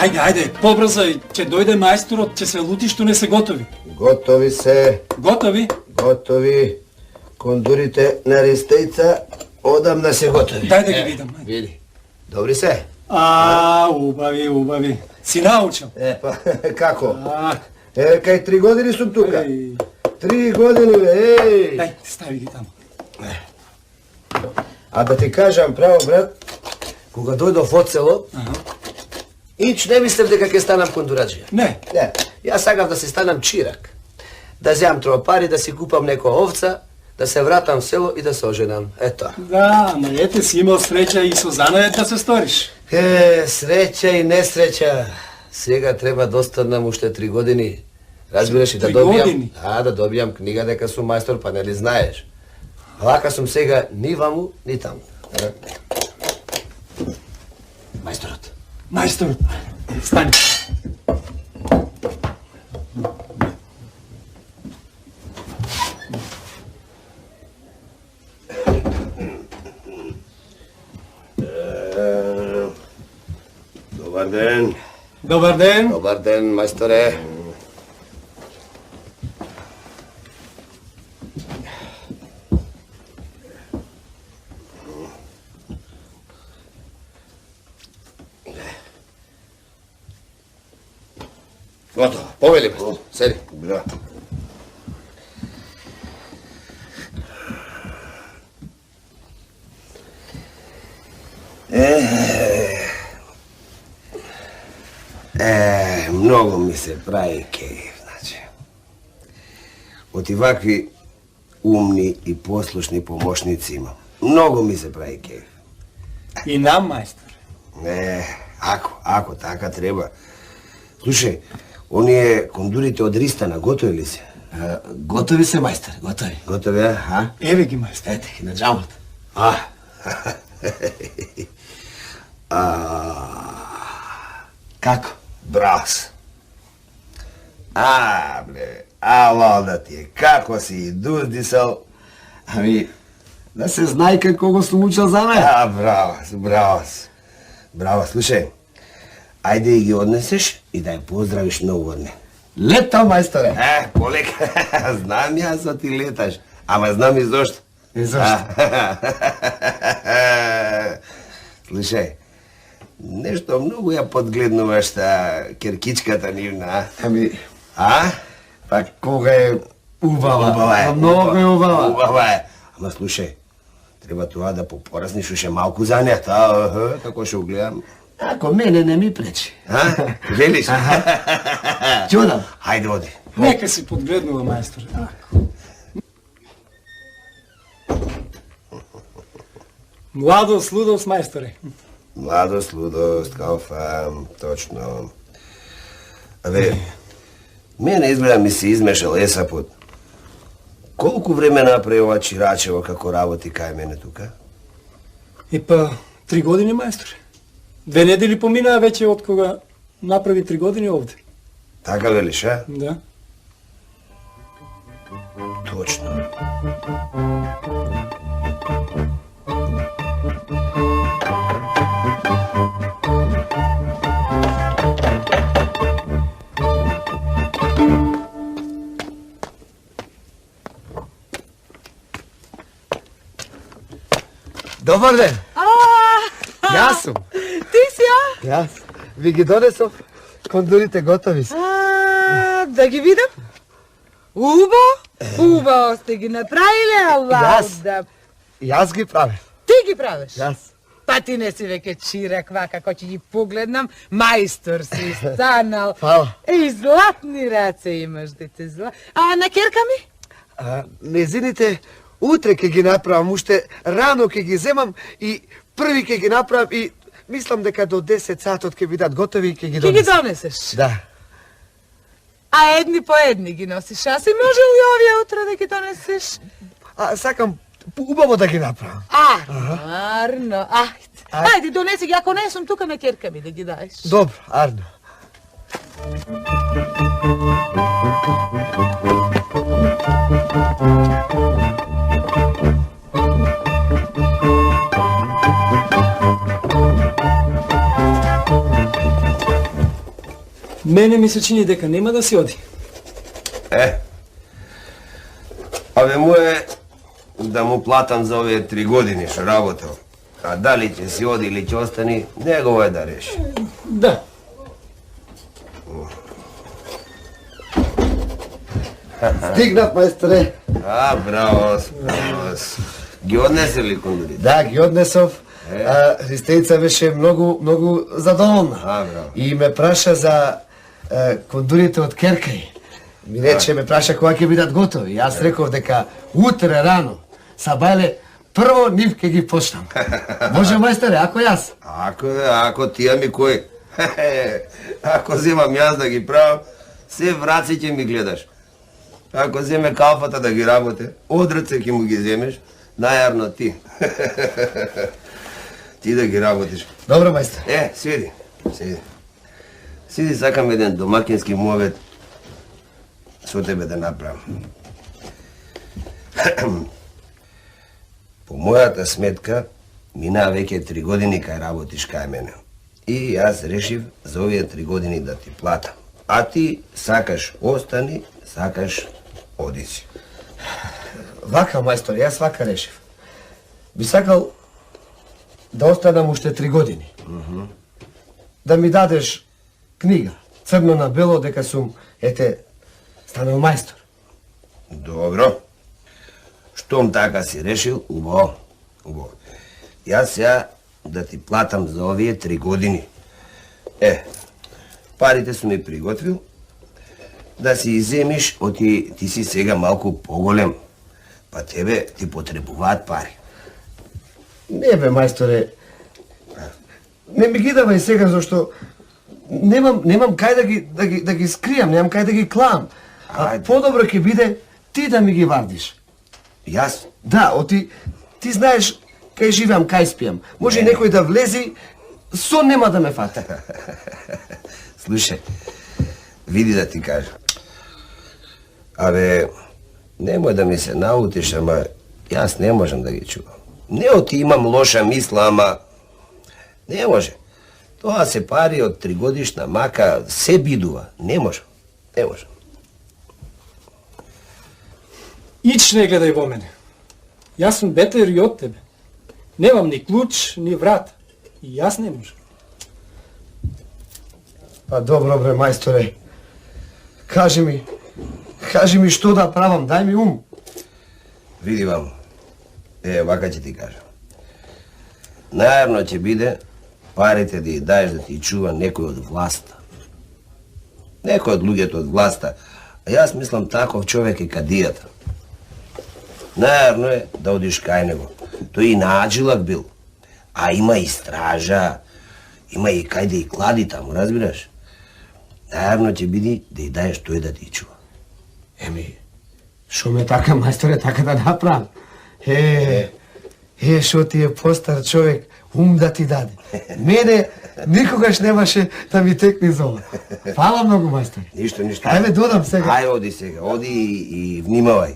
Ајде, побрзо, ќе дојде мајсторот, ќе се лути што не се готови. Готови се. Готови? Готови. Кондурите на ристејца одамна се готови. Дај да ги видам. Види. Добри се? Убави, убави. Си научил? Па, како? Кај 3 години сум тука. 3 години, еј. Дај, стави ги таму. А да ти кажам право, брат, кога дојдов од село, ич не мислев дека ќе станам кондураджија. Не. Не, јас сакав да се станам чирак. Да земам тропари, да си купам некоја овца, да се вратам в село и да се оженам. Ето. Да, ама ете си имал среќа и со занавет да се сториш. Среќа и несреќа. Сега треба да останам уште 3 години. Разбираш и да добијам... Да добијам книга дека сум мајстор, па нели знаеш. Вака сум сега ни ваму, ни таму. Мајсторот. Мајсторот. Стани. Добар ден. Добар ден. Добар ден, мајсторе. Готово, повели ме. Седи. Бра. Многу ми се прави кејф, значи. Од и вакви умни и послушни помошници имам. Многу ми се прави кејф. И нам, мајстор. Ако така треба. Слушај, оние кондурите од Ристана готови ли се? Готови се, мајстор, готови. Готови, а? Еве ги, мајстор. Ете ги на джамот. Како? Брас. Валда ти е, како си дуздисал. Ами, да се знае како сум учил за мене. Браво, слушај. Ајде и ги однесеш и да ја поздравиш многу од не. Летам, мајсторе. Полека. Знам јас да ти леташ, ама знам и зошто. И зошто? Слушај, нешто многу ја подгледнуваш та керкичката нивна. Ами, па кога е убава. Многу е убава. Убава е. Ама слушај, треба тоа да попорасниш уште малку за неа, како што гледам. Ако мене не ми пречи. Велиш? Чудам. Хајде, оди. Нека си подгледнува, мајстор. Младост, лудост, мајсторе. Младост, лудост, кауфа, точно. Мене изгледа ми се измешал есапот. Колку време направи ова Чирачево како работи кај мене тука? 3 години, мајсторе. 2 недели поминаа веќе од кога направи 3 години овде. Така велиш, а? Да. Точно. Добар ден. Јас сум. Ти си, а? Јас. Ви ги донесов. Кондурите готови се. Да ги видам. Убаво сте ги направиле, Валда. Јас ги правев. Ти ги правиш? Јас. Па ти не си веќе чирак, вака, кој ќе ги погледнам, мајстор си станал. Фала. И златни раце имаш, дете зла. А на керка ми? Незините утре ќе ги направам, уште рано ќе ги земам и први ќе ги направам и мислам дека до 10 сатот ќе бидат готови и ќе ги донесам. Ќе ги донесеш? Да. А едни по едни ги носиш, а си може ли овие утре да ги донесеш? Сакам убаво да ги направам. Арно, ајде, донеси ги, ако не сум тука на керка ми да ги даеш. Добро, арно. Мене ми се чини дека нема да си оди. Абе му е да му платам за овие 3 години што работел. А дали ќе си оди или ќе остани, негово е да реши. Да. Стигнат, мајсторе. Браво, браво. Ги однесе ли кондури? Да, ги однесов. Христејца беше многу задоволна. Браво. И ме праша за кондурите од Керкај. Ми рече, ме праша кога ќе бидат готови. Јас реков дека утре рано, сабајле, прво нив ќе ги почнам. Може, мајсторе, ако јас? Ако тија ми кој? Ако земам јас да ги правам, се враци ќе ми гледаш. Ако земе калфата да ги работе, од раце ќе му ги земеш, најарно ти. Ти да ги работиш. Добро, мајсторе. Седи. Седи, сакам еден домакински муавет со тебе да направам. По мојата сметка, минаа веќе 3 години кај работиш кај мене. И јас решив за овие 3 години да ти платам. А ти сакаш остани, сакаш оди си. Вака, мајсторе, јас вака решив. Би сакал да останам уште 3 години. Да ми дадеш книга, црно на бело, дека сум, станал мајстор. Добро. Штом така си решил, убаво. Јас сега да ти платам за овие 3 години. Парите сум ми приготвил, да си иземиш, оти ти си сега малку поголем, па тебе ти потребуваат пари. Не бе, мајсторе, не ми ги давај сега, зашто немам кај да ги скријам, немам кај да ги клам. А подобро ќе биде ти да ми ги вардиш. Јас? Да, ти знаеш кај живеам, кај спијам. Може и некој да влези, сон нема да ме фати. Слушај, види да ти кажам. Абе, немој да ми се наутиш, ама јас не можам да ги чувам. Не оти имам лоша мисла, ама не може. Тоа се пари од 3 годишна мака, се бидува. Не можам. Ич не гледај во мене. Јас сум бетер и од тебе. Немам ни клуч, ни врат. И јас не можам. Па добро бре, мајсторе. Кажи ми што да правам, дај ми ум. Види вам, вака ќе ти кажам. Најарно ќе биде парите да ја даеш да ти чува некој од власта. Некој од луѓето од власта. А јас мислам таков човек е кадијата. Најарно е да одиш кај него. Тој и нааджилак бил. А има и стража, има и кај да и клади таму, разбираш? Најарно ќе биде да ја даеш тој да ти чува. Шо ме така, мајсторе, така да направам? Шо ти е постар човек, ум да ти даде. Мене никогаш немаше да ми текне зола. Фала многу, мајсторе. Ништо. Ајде, додам сега. Ајде, оди сега, оди и внимавај.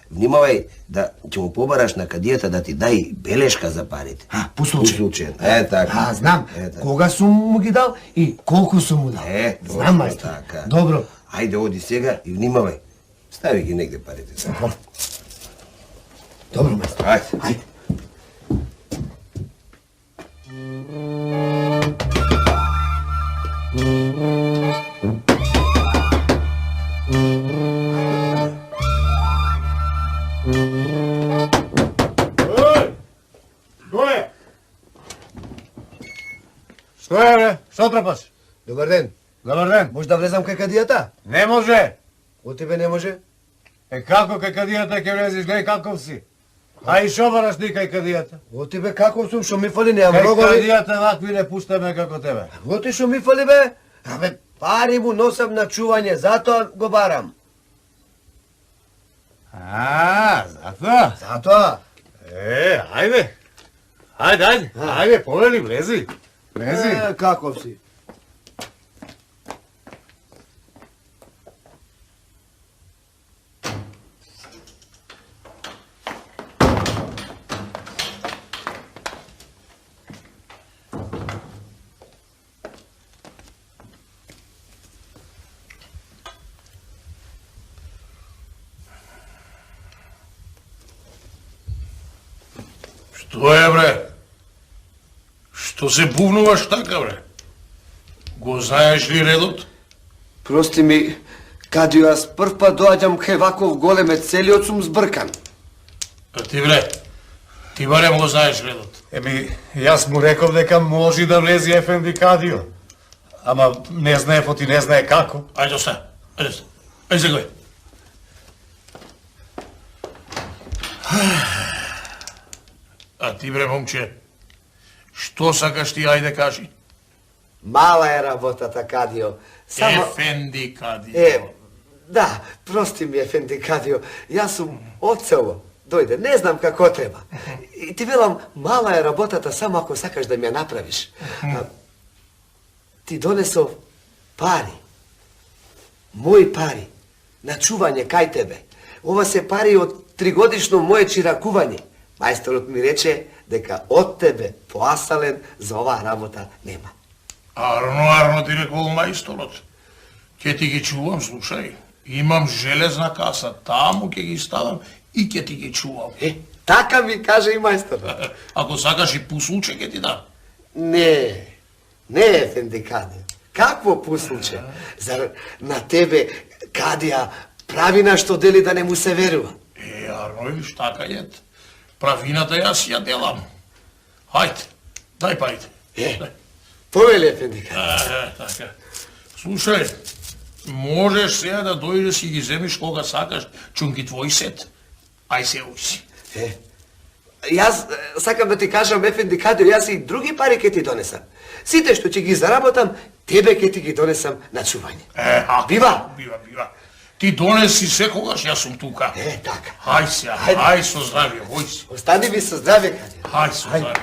Внимавај да ќе му побараш на кадијата да ти дај белешка за парите. По случај. Така. Знам, кога сум му ги дал и колку сум му дал. Знам, мајсторе. Добро. Ајде, оди сега и внимавај. Стави ги негде парите. Добро, мајсторе. Ајде. Што е, бре? Што трпаш? Добар ден. Добар ден. Може да влезам кај кадијата? Не може. Од тебе не може? Како кај кадијата ќе влезеш, гледај каков си. А и шо бараш ти кај кадијата? Од тебе како сум, шо ми фали, неам Кај рогови. кадијата вакви не пуштаме како тебе. Во ти шо ми фали, бе? Абе, пари му носам на чување, затоа го барам. Затоа? Затоа? Ајде. Ајде, повели, влези. Влези. Каков си? Што е, бре? Што се бувнуваш така, бре? Го знаеш ли редот? Прости ми, Кадио, јас прв пат доаѓам кај ваков големец, целиот сум збркан. А ти, бре, ти барем го знаеш редот. Еми, јас му реков дека може да влези Ефенди Кадио. Ама не знае поти не знае како. Ајде, оста, ајде, оста. Ајде се гој. А ти, бре, момче, што сакаш ти, ајде кажи? Мала е работата, Кадио. Ефенди Кадио. Да, прости ми, Ефенди Кадио, јас сум од село. Дојде, не знам како треба. И ти велам, мала е работата само ако сакаш да ми ја направиш. Ти донесов пари. Мои пари. На чување кај тебе. Ова се пари од 3-годишно моје чиракување. Мајсторот ми рече дека од тебе поасален за оваа работа нема. Арно ти рекол мајсторот. Ке ти ги чувам, слушај. Имам железна каса, таму ќе ги ставам и ќе ти ги чувам. Така ми каже и мајсторот. Ако сакаш и пусулче ќе ти дам. Не, Ефенди Кадио. Какво пуслуче? Зар на тебе Кадија правина што дели да не му се верува? Арно, виж, така е. Правината јас ја делам. Хајде, дај парите. Повели, Ефенди Кадио. Така. Слушај, можеш сега да дојдеш и ги земиш кога сакаш чунки твој сет. Ај се уси. Јас сакам да ти кажам, Ефенди Кадио, јас и други пари ќе ти донесам. Сите што ќе ги заработам, тебе ќе ти ги донесам на чување. Бива? Бива. Ти донеси секогаш, јас сум тука. Така. Хај сега, хај со здравје, вој си. Остани ми со здравје, Кадио. Хај со здравје.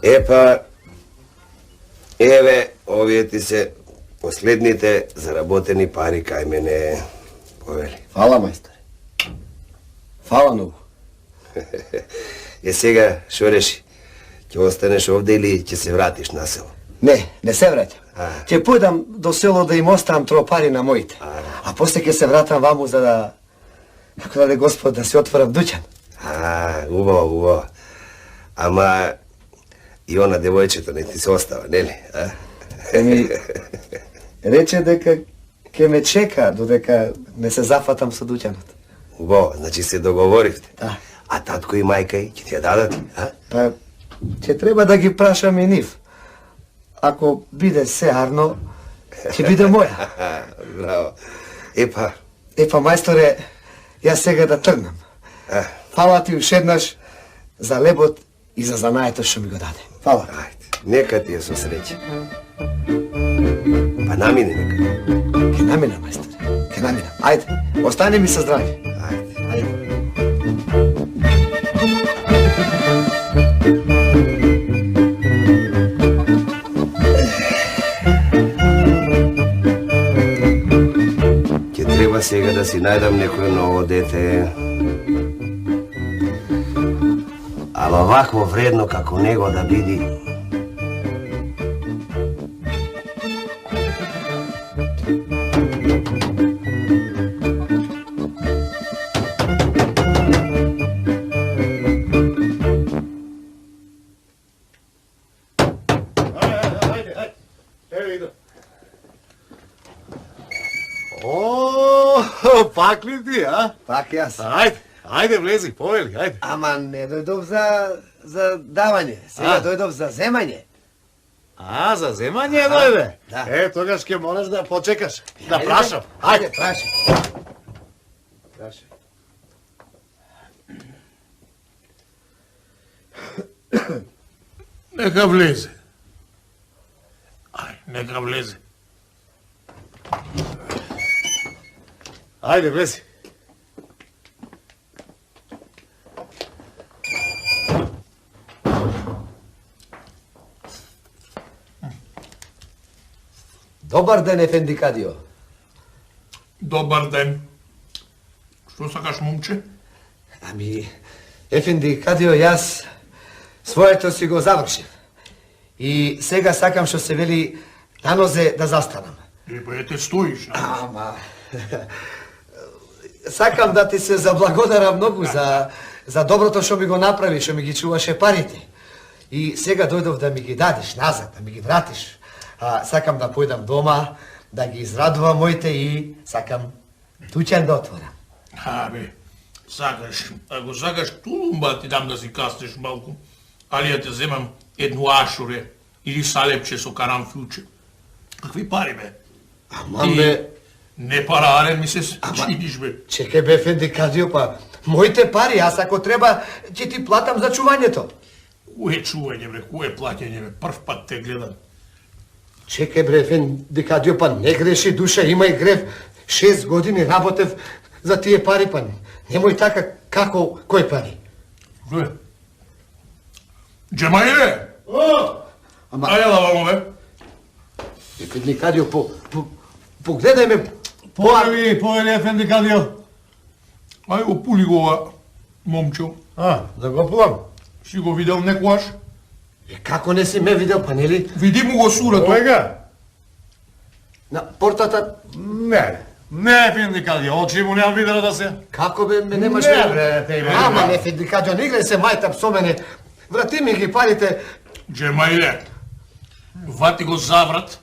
Епа, еве, овие ти се последните заработени пари кај мене, повели. Фала, мајсторе. Фала многу. Сега, шо реши? Ќе останеш овде или ќе се вратиш на село? Не се враќам. Ќе појдам до село да им оставам тропари на моите. А после ќе се вратам ваму за да... Како даде Господ да се отворам дуќан. Убаво. Ама и она девојчето не ти се остава, нели? Еми, рече дека ќе ме чека додека не се зафатам со дуќанот. Убаво, значи се договоривте. Да. А татко и мајка ќе ти ја дадат ли, Па, ќе треба да ги прашам и нив. Ако биде се арно, ќе биде моја. Браво. Епа, Мајсторе, јас сега да тргнам. Фала ти уште еднаш за лебот и за занаето што ми го даде. Фала. ајде, нека ти е со среќа. Па намине нека. Ке намина, мајсторе. Ке намина. Ајде, остани ми со здравје. Ајде. Ќе треба сега да си најдам некој ново дете. Ама вакво вредно како него да биди. Пак ли ти, а? Пак јас. Ајде, влези, повели, ајде. Ама не дојдов за давање. Сега дојдов за земање. За земање дојде? Да. Тогаш ќе мораш да почекаш. Да прашам. Ајде, прашај. Нека влезе. Нека влезе. Ајде, влези. Добар ден, Ефенди Кадио. Добар ден. Што сакаш, момче? Ами, Ефенди Кадио, јас Своето си го завршив. И сега сакам што се вели на нозе да застанам. Те стоиш. Ама... Сакам да ти се заблагодарам многу за доброто што ми го направи, што ми ги чуваше парите. И сега дојдов да ми ги дадеш назад, да ми ги вратиш. Сакам да појдам дома, да ги израдувам моите и сакам туќен да отворам. Сакаш, ако сакаш тулумба ти дам да си каснеш малку, али ја те земам едну ашуре или салепче со карамфилче. Какви пари, бе? Аман, бе... Не парарен ми се чиниш, бе. Чекај, бе, Ефенди Кадио, па моите пари, аз ако треба, ќе ти платам за чувањето. Кое чување, бе, кое плаќање, бе, прв пат те гледам. Чекај, бре, Ефенди Кадио, па не греши душа, има и грев. 6 години работев за тие пари, па немој така, како, кој пари? Бе, Джемаиле! Ама... Ајде лавамо, бе. Ефенди Кадио, погледај ме... Поели, Ефенди Кадио. Ајде го пули го ова момче. Да го пувам. Си го видел некојаш? Како не си ме видел, па нели? Види му го сурато. Орега? На портата... Не, Ефенди Кадио, очи му неам видел да се. Како бе, ме немаш Не, видел? бре, те ме. Ама, Ефенди Кадио, не играј се мајтап со мене. Врати ми ги парите. Джемаиле, вати го заврат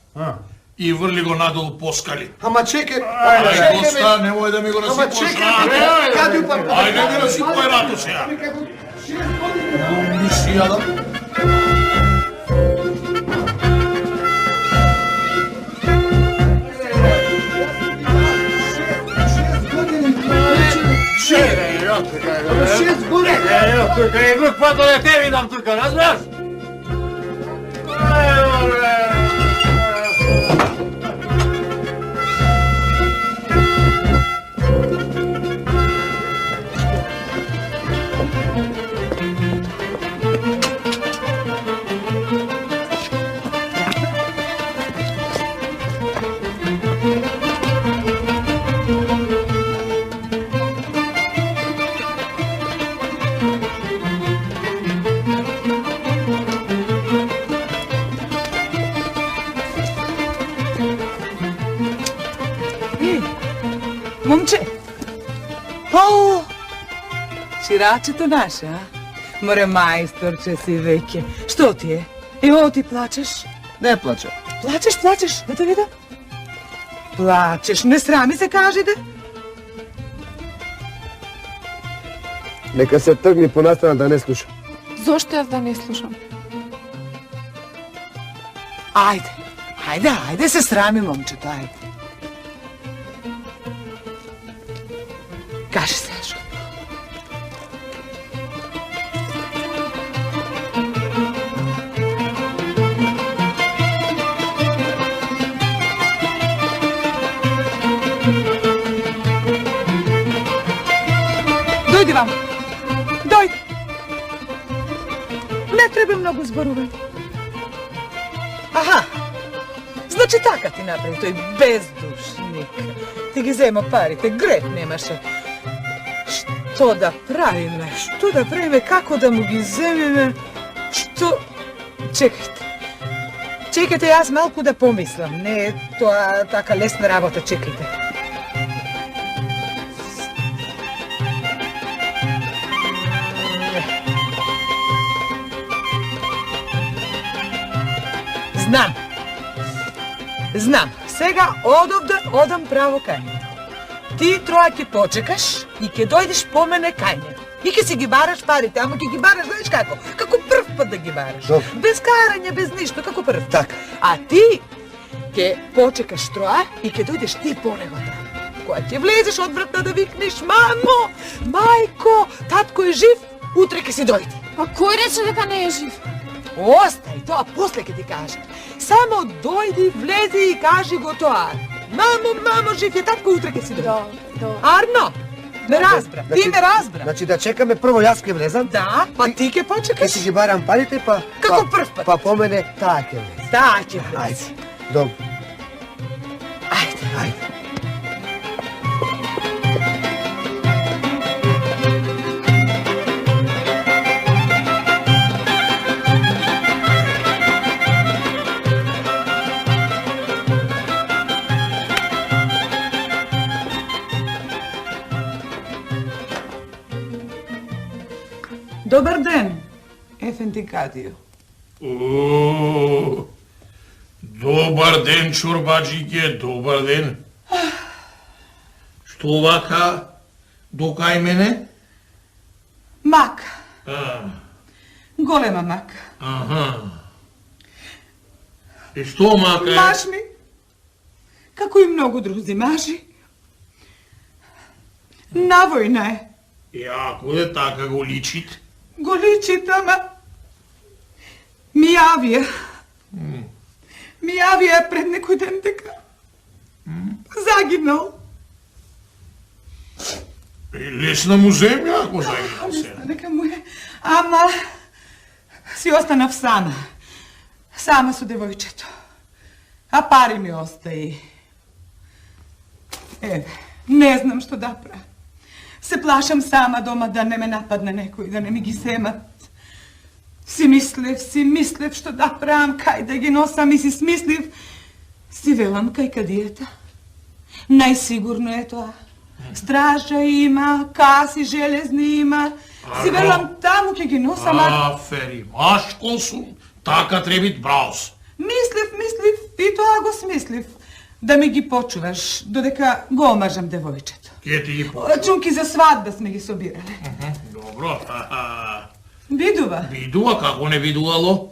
и врли го надолу по скали. Ама чекај... Ајде, доста, немој да ми го Ама насипаш чекај, Кадио, па... Ајде да насипој рато сега. Миши јадам. Тука и друг пат да те видам тука, разбираш? Момче! О! Ширачето наше, а? Море мајсторче си веќе. Што ти е? Ево ти плачеш? Не плача. Плачеш, да те видам? Плачеш, не срами се кажете? Нека се тргни понастрана да не слуша. Зошто јас да не слушам? Ајде се срами, момчето, ајде. Кажи се, што? Дојди вам. Дојди. Не треба многу зборување. Аха. Значи така ти направи тој бездушник. Ти ги зема парите, греф немаше. Што да правиме? Како да му ги земеме? Што... Чекајте, јас малку да помислам. Не е тоа така лесна работа, чекајте. Знам. Сега одам право кај него. Ти троја ќе почекаш и ќе дојдеш по мене кај него. И ќе си ги бараш парите, ама ќе ги бараш, знаеш како? Како прв пат да ги бараш. Добро. Без карање, без ништо, како прв. Така. А ти ќе почекаш троја и ќе дојдеш ти по него таму. Кога ќе влезеш од вратта да викнеш: мамо, мајко, татко е жив, утре ќе си дојде. А кој рече дека не е жив? Остај, тоа после ќе ти кажам. Само дојди, влези и кажи го тоа. Мамо, жив е татко, утре ќе си дојде. Добро. Арно, ме разбра, ти ме разбра. Значи да чекаме прво јас ќе влезам. Да, па ти ќе Ќе почекаш. си ги барам парите, па... Како прв пат. Па по мене таа ќе влезе. Да, ќе влези. Ајде. Добро. Ајде. Dobar den, Efendi Kadiju. O, dobar den, čorbađike, dobar den. Što vaka, dokaj mene? Maka, A, golema maka. aha. I što maka je? Maš mi, kako i mnogo druzi maži. Navojna je, Jako je taka go ličit. goliči tama. Mijavija je pred nekoj den teka zaginal. Lesna mu zemlja, ako zaginam se. Neka mu je, ama si ostanav sama. Sama su devojčeto. A pari mi ostaje. Ne znam što da pravim. Se plašam sama doma da ne me napadne neko i da ne mi gi semat. Si mislev što da pravim, kaj da gi nosam i si smisliv. Si velam kaj kad dijeta. Najsigurno je to. Straža ima, kasi železni ima. Si velam tamo kaj gi nosam. Aferi, maško su, taka treba bit braus. Misliv, i to ako smisliv. Da mi gi počuvaš, dodeka go omažam devojčeto. Kje ti gi počuva? Čunki za svadbe sme gi sobirale. Dobro, Viduva. Viduva, kako ne viduvalo?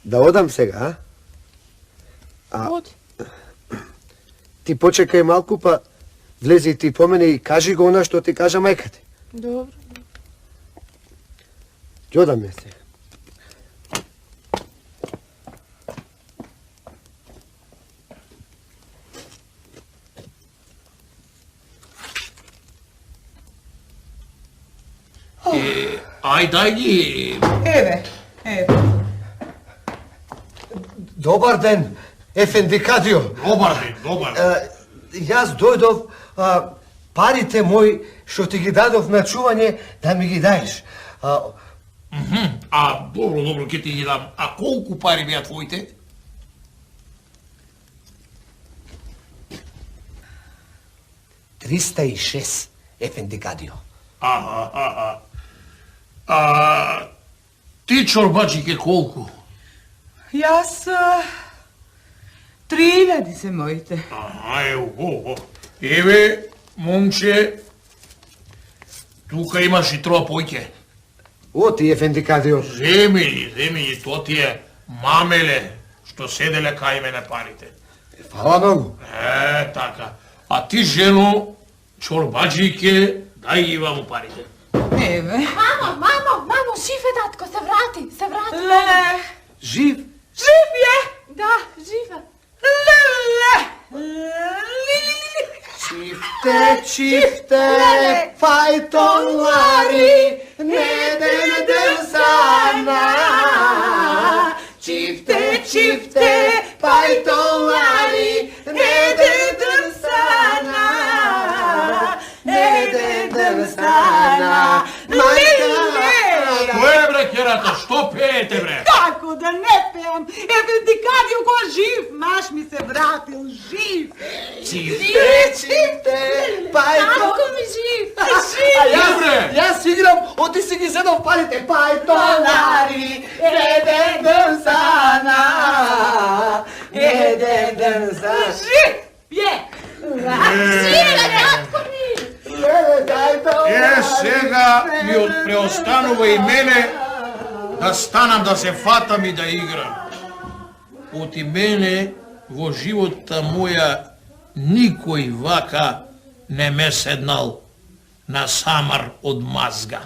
Da odam сега, Оди. Ти почекај малку, па влези ти по мене и кажи го она што ти кажа мајка ти. Добро. Ќе одам сега. Aj, daj ги. Еве. Добар ден, Ефенди Кадио. Добар ден, добар ден. Јас дојдов парите мои што ти ги дадов на чување да ми ги даеш. Добро, ке ти ги дам. А колку пари беа твоите? 306, Ефенди Кадио. Ти чорбаджике колку? Јас 3000 се моите. Ево. Еве, момче, тука имаш и троа појке. Оти, Ефенди Кадио. Земи ги, то ти е мамеле, што седеле кај мене парите. Фала многу. Така. А ти, жено, чорбаджике, дај ги ваму парите. Еве. Мамо, жив е татко, се врати. Леле. Жив? Жив je. Да, жив е. Чифте, фајтолари, не дедем сана. Чифте, фајтолари, не дедем сана. Не дедем сана. Што е, бре, керата, што пеете, бре? Како да не пеам? Ефенди Кадио го жив. Маш ми се вратил жив. Чифте, Татко ми жив. Јас играм, оти си ги седов парите. Фајтолари, не дедем сана. Не дедем сана. Жив je. Живе, татко ми. Сега ми преостанува и мене да станам да се фатам и да играм. Оти мене во живота моја никој вака не ме седнал на самар од мазга.